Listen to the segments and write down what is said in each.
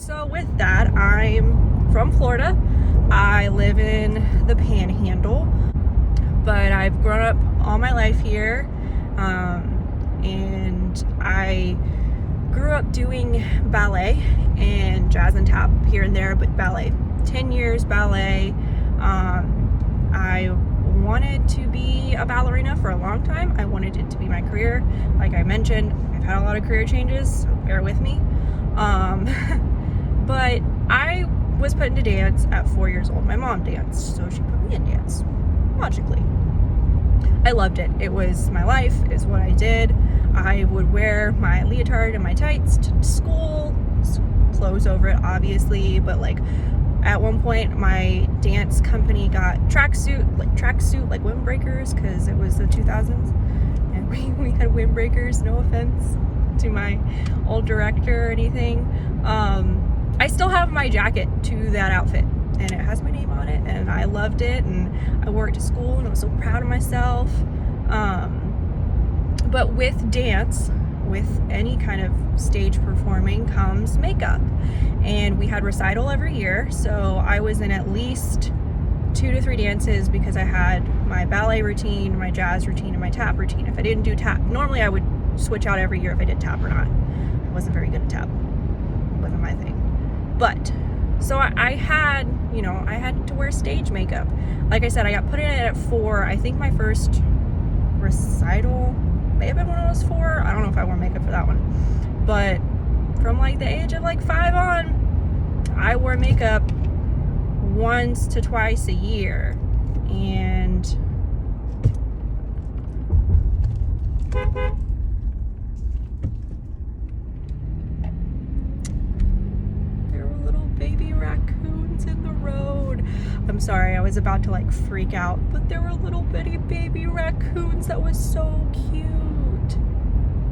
So with that, I'm from Florida. I live in the Panhandle, but I've grown up all my life here, and I grew up doing ballet and jazz and tap here and there, but ballet. 10 years ballet. I wanted to be a ballerina for a long time. I wanted it to be my career. Like I mentioned, I've had a lot of career changes, so bear with me. But I was put into dance at 4 years old. My mom danced, so she put me in dance, logically. I loved it. It was my life, is what I did. I would wear my leotard and my tights to school, clothes over it, obviously, but like at one point my dance company got tracksuit, like windbreakers, because it was the 2000s, and we had windbreakers, no offense to my old director or anything. I still have my jacket to that outfit, and it has my name on it, and I loved it, and I wore it to school, and I was so proud of myself. But with dance, with any kind of stage performing, comes makeup, and we had recital every year, so I was in at least 2 to 3 dances because I had my ballet routine, my jazz routine, and my tap routine. If I didn't do tap, normally I would switch out every year if I did tap or not. I wasn't very good at tap. It wasn't my thing. But so I had, I had to wear stage makeup. Like I said, I got put in it at 4. I think my first recital may have been when I was 4. I don't know if I wore makeup for that one. But from like the age of like 5 on, I wore makeup once to twice a year. And baby raccoons in the road. I'm sorry, I was about to like freak out, but there were little bitty baby raccoons that was so cute.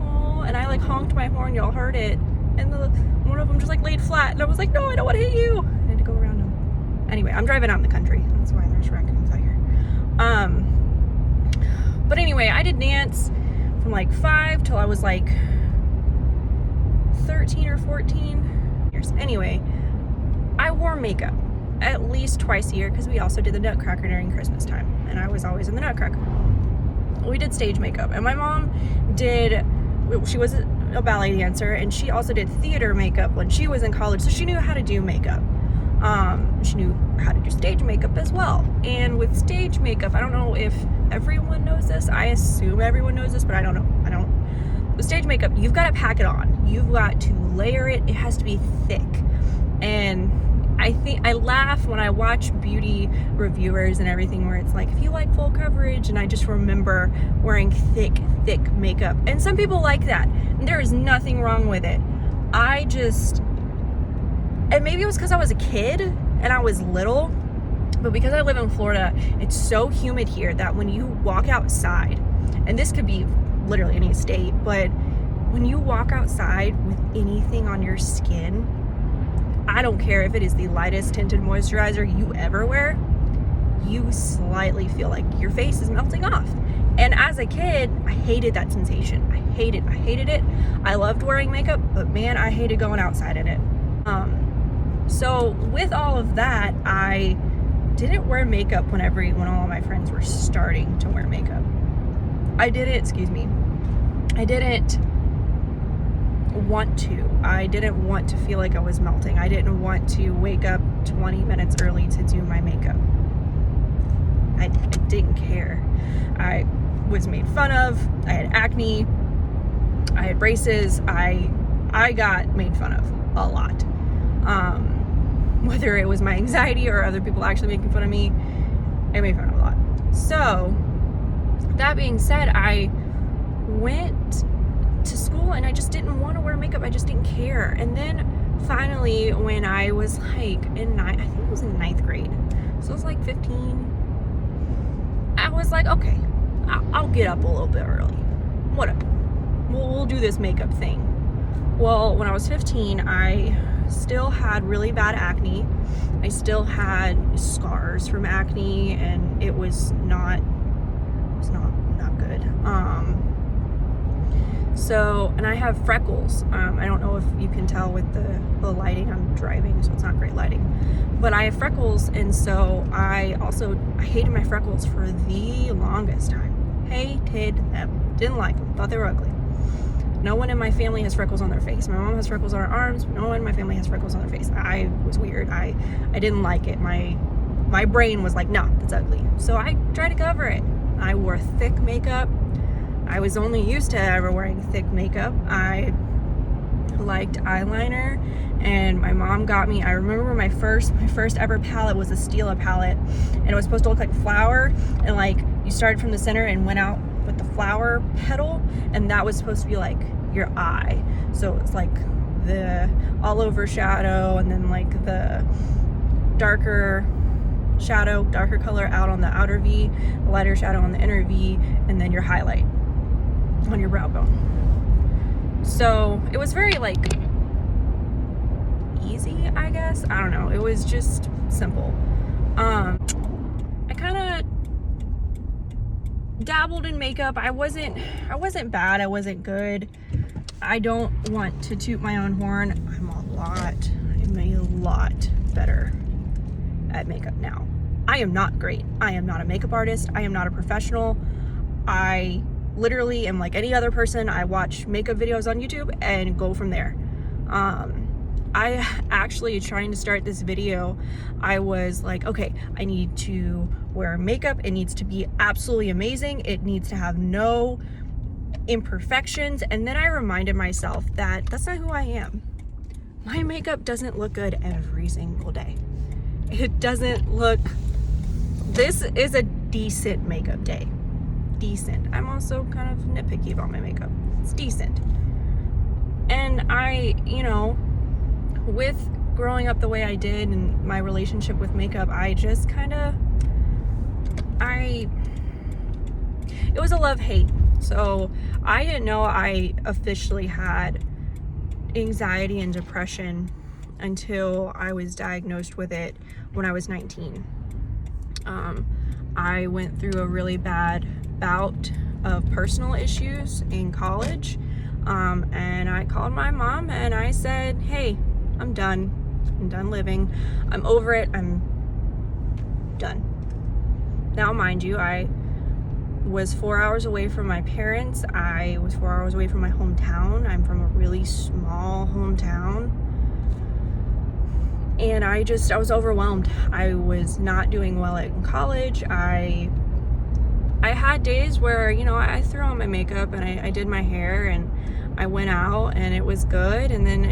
Oh, and I like honked my horn, y'all heard it, and one of them just like laid flat, and I was like, no, I don't want to hit you. I had to go around them. Anyway, I'm driving out in the country, that's why there's raccoons out here. But anyway, I did dance from like 5 till I was like 13 or 14 years. Anyway, I wore makeup at least twice a year because we also did the Nutcracker during Christmas time, and I was always in the Nutcracker. We did stage makeup, and my mom she was a ballet dancer, and she also did theater makeup when she was in college, so she knew how to do makeup. She knew how to do stage makeup as well. And with stage makeup, I don't know if everyone knows this. I assume everyone knows this, but I don't know. With stage makeup, you've got to pack it on. You've got to layer it. It has to be thick. And I laugh when I watch beauty reviewers and everything where it's like, if you like full coverage, and I just remember wearing thick makeup. And some people like that. And there is nothing wrong with it. And maybe it was because I was a kid and I was little, but because I live in Florida, it's so humid here that when you walk outside, and this could be literally any state, but when you walk outside with anything on your skin, I don't care if it is the lightest tinted moisturizer you ever wear, you slightly feel like your face is melting off. And as a kid, I hated that sensation. I hated it. I loved wearing makeup, but man, I hated going outside in it. So with all of that, I didn't wear makeup when all my friends were starting to wear makeup. I didn't want to. I didn't want to feel like I was melting. I didn't want to wake up 20 minutes early to do my makeup. I didn't care. I was made fun of. I had acne. I had braces. I got made fun of a lot. Whether it was my anxiety or other people actually making fun of me, I made fun of a lot. So that being said, I went to school and I just didn't want to wear makeup. I just didn't care. And then finally, when I was like I think it was in 9th grade, so I was like 15, I was like, okay, I'll get up a little bit early. Whatever. We'll do this makeup thing. Well, when I was 15, I still had really bad acne. I still had scars from acne, and it was not good. So, and I have freckles. I don't know if you can tell with the lighting. I'm driving, so it's not great lighting. But I have freckles, and so I hated my freckles for the longest time. Hated them. Didn't like them. Thought they were ugly. No one in my family has freckles on their face. My mom has freckles on her arms. No one in my family has freckles on their face. I was weird. I didn't like it. My brain was like, no, that's ugly. So I tried to cover it. I wore thick makeup. I was only used to ever wearing thick makeup. I liked eyeliner, and my mom got me, I remember my first ever palette was a Stila palette, and it was supposed to look like a flower, and like you started from the center and went out with the flower petal, and that was supposed to be like your eye. So it's like the all over shadow, and then like the darker color out on the outer V, the lighter shadow on the inner V, and then your highlight on your brow bone. So it was very like easy, I guess. I don't know. It was just simple. I kind of dabbled in makeup. I wasn't bad. I wasn't good. I don't want to toot my own horn. I'm a lot better at makeup now. I am not great. I am not a makeup artist. I am not a professional. I literally am like any other person. I watch makeup videos on YouTube and go from there. I actually, trying to start this video, I was like, okay, I need to wear makeup. It needs to be absolutely amazing. It needs to have no imperfections. And then I reminded myself that that's not who I am. My makeup doesn't look good every single day. It doesn't look, this is a decent makeup day. Decent. I'm also kind of nitpicky about my makeup. It's decent. And I, you know, with growing up the way I did and my relationship with makeup, I just kind of, it was a love-hate. So I didn't know I officially had anxiety and depression until I was diagnosed with it when I was 19. I went through a really bad bout of personal issues in college, and I called my mom and I said, hey, I'm done living, I'm over it, I'm done. Now mind you, I was 4 hours away from my parents. I was 4 hours away from my hometown. I'm from a really small hometown. And I was overwhelmed. I was not doing well in college. I had days where, you know, I threw on my makeup and I did my hair and I went out and it was good. And then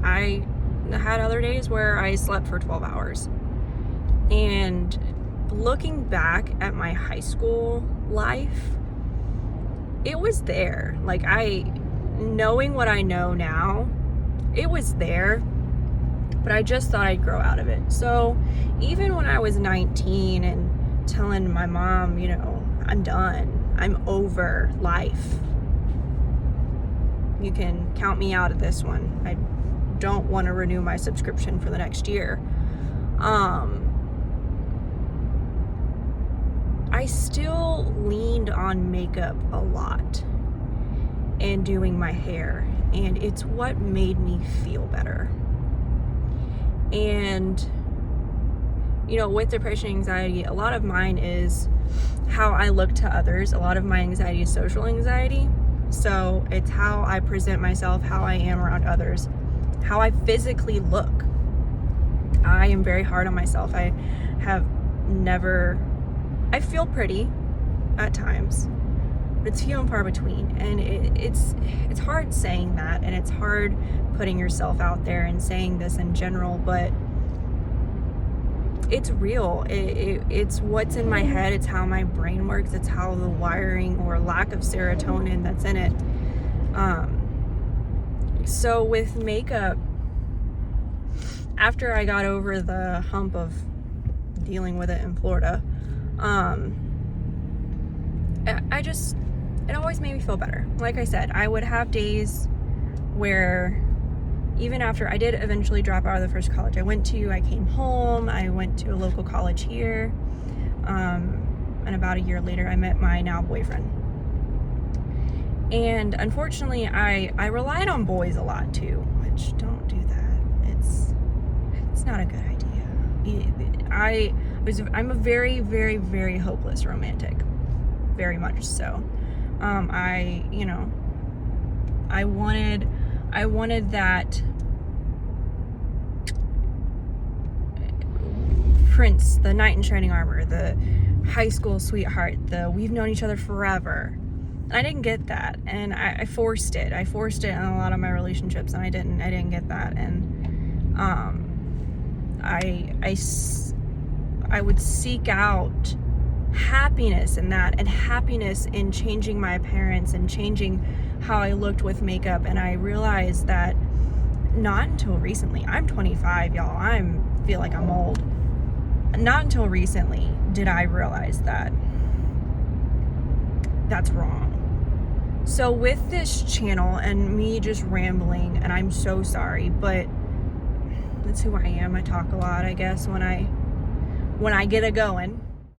I had other days where I slept for 12 hours. And looking back at my high school life, it was there. Like, knowing what I know now, it was there, but I just thought I'd grow out of it. So even when I was 19 and telling my mom, you know, I'm done, I'm over life, you can count me out of this one, I don't want to renew my subscription for the next year, I still leaned on makeup a lot and doing my hair, and it's what made me feel better. And, you know, with depression, anxiety, a lot of mine is how I look to others. A lot of my anxiety is social anxiety. So it's how I present myself, how I am around others, how I physically look. I am very hard on myself. I feel pretty at times, but it's few and far between. And it's hard saying that, and it's hard putting yourself out there and saying this in general, but it's real. It's what's in my head. It's how my brain works. It's how the wiring or lack of serotonin that's in it. So with makeup, after I got over the hump of dealing with it in Florida, it always made me feel better. Like I said, I would have days where, even after I did eventually drop out of the first college I came home, I went to a local college here, and about a year later I met my now boyfriend. And unfortunately, I relied on boys a lot too, which don't do that. It's not a good idea. I'm a very, very, very hopeless romantic. Very much so. I wanted that prince, the knight in shining armor, the high school sweetheart, the we've known each other forever. And I didn't get that, and I forced it. I forced it in a lot of my relationships, and I didn't get that. And I would seek out happiness in that, and happiness in changing my appearance and changing how I looked with makeup. And I realized that not until recently, I'm 25, y'all. Feel like I'm old. Not until recently did I realize that that's wrong. So with this channel and me just rambling, and I'm so sorry, but that's who I am. I talk a lot, I guess, when I get it going.